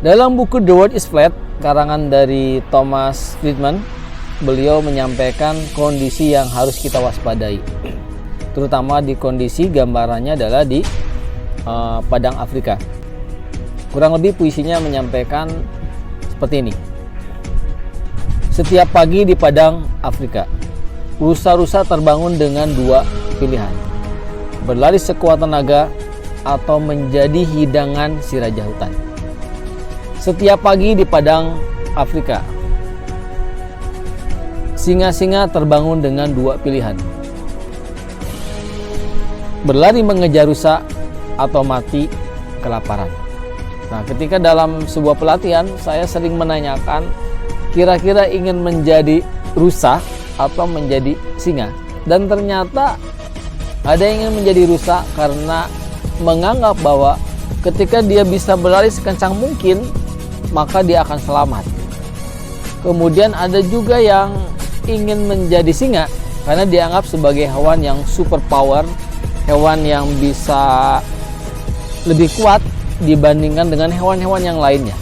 Dalam buku The World is Flat, karangan dari Thomas Friedman, beliau menyampaikan kondisi yang harus kita waspadai. Terutama di kondisi gambarannya adalah di padang Afrika. Kurang lebih puisinya menyampaikan seperti ini. Setiap pagi di padang Afrika, rusa-rusa terbangun dengan dua pilihan: berlari sekuat tenaga atau menjadi hidangan si raja hutan. Setiap pagi di padang Afrika, singa-singa terbangun dengan dua pilihan: berlari mengejar rusa atau mati kelaparan. Nah, ketika dalam sebuah pelatihan, saya sering menanyakan, kira-kira ingin menjadi rusa atau menjadi singa? Dan ternyata ada yang ingin menjadi rusa karena menganggap bahwa ketika dia bisa berlari sekencang mungkin, maka dia akan selamat. Kemudian ada juga yang ingin menjadi singa karena dianggap sebagai hewan yang super power, hewan yang bisa lebih kuat dibandingkan dengan hewan-hewan yang lainnya,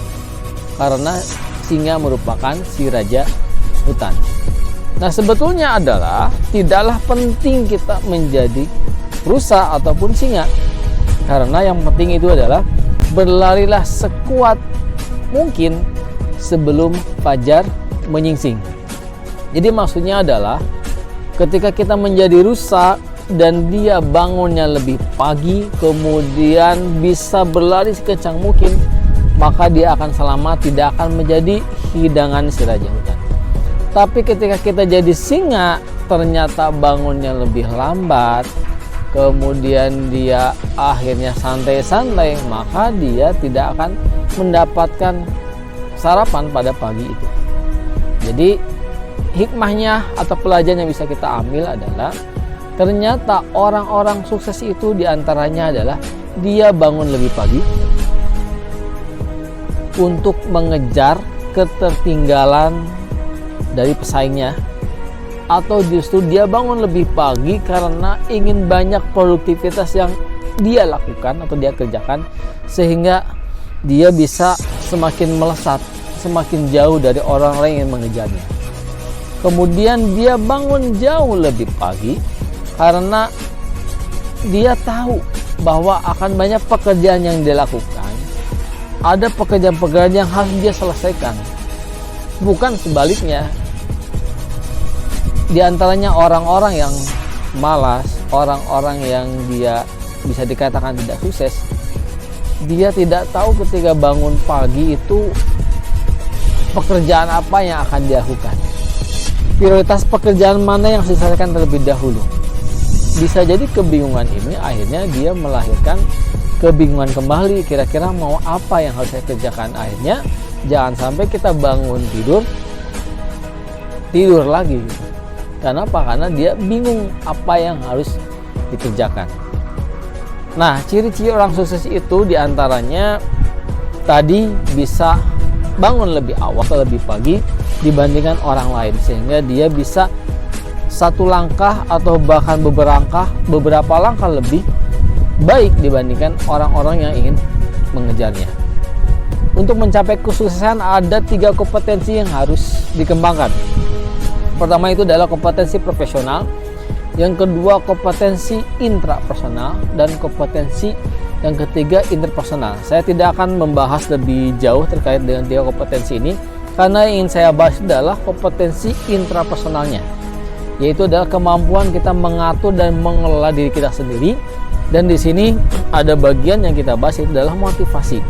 karena singa merupakan si raja hutan. Nah, sebetulnya adalah tidaklah penting kita menjadi rusa ataupun singa, karena yang penting itu adalah berlarilah sekuat mungkin sebelum fajar menyingsing. Jadi maksudnya adalah ketika kita menjadi rusa dan dia bangunnya lebih pagi, kemudian bisa berlari sekencang mungkin, maka dia akan selamat, tidak akan menjadi hidangan si raja hutan. Tapi ketika kita jadi singa, ternyata bangunnya lebih lambat, kemudian dia akhirnya santai-santai, maka dia tidak akan mendapatkan sarapan pada pagi itu. Jadi hikmahnya atau pelajaran yang bisa kita ambil adalah ternyata orang-orang sukses itu diantaranya adalah dia bangun lebih pagi untuk mengejar ketertinggalan dari pesaingnya, atau justru dia bangun lebih pagi karena ingin banyak produktivitas yang dia lakukan atau dia kerjakan, sehingga dia bisa semakin melesat, semakin jauh dari orang-orang yang mengejarnya. Kemudian dia bangun jauh lebih pagi karena dia tahu bahwa akan banyak pekerjaan yang dia lakukan. Ada pekerjaan-pekerjaan yang harus dia selesaikan. Bukan sebaliknya. Di antaranya orang-orang yang malas, orang-orang yang dia bisa dikatakan tidak sukses, dia tidak tahu ketika bangun pagi itu pekerjaan apa yang akan dia lakukan. Prioritas pekerjaan mana yang harus diselesaikan terlebih dahulu. Bisa jadi kebingungan ini akhirnya dia melahirkan kebingungan kembali, kira-kira mau apa yang harus saya kerjakan. Akhirnya jangan sampai kita bangun tidur lagi. Kenapa? Karena dia bingung apa yang harus dikerjakan. Nah, ciri-ciri orang sukses itu diantaranya tadi bisa bangun lebih awal, lebih pagi dibandingkan orang lain, sehingga dia bisa satu langkah atau bahkan beberapa langkah lebih baik dibandingkan orang-orang yang ingin mengejarnya. Untuk mencapai kesuksesan ada 3 kompetensi yang harus dikembangkan. Pertama itu adalah kompetensi profesional, yang kedua kompetensi intrapersonal, dan kompetensi yang ketiga interpersonal. Saya tidak akan membahas lebih jauh terkait dengan 3 kompetensi ini, karena yang ingin saya bahas adalah kompetensi intrapersonalnya, yaitu adalah kemampuan kita mengatur dan mengelola diri kita sendiri. Dan di sini ada bagian yang kita bahas, itu adalah motivasi.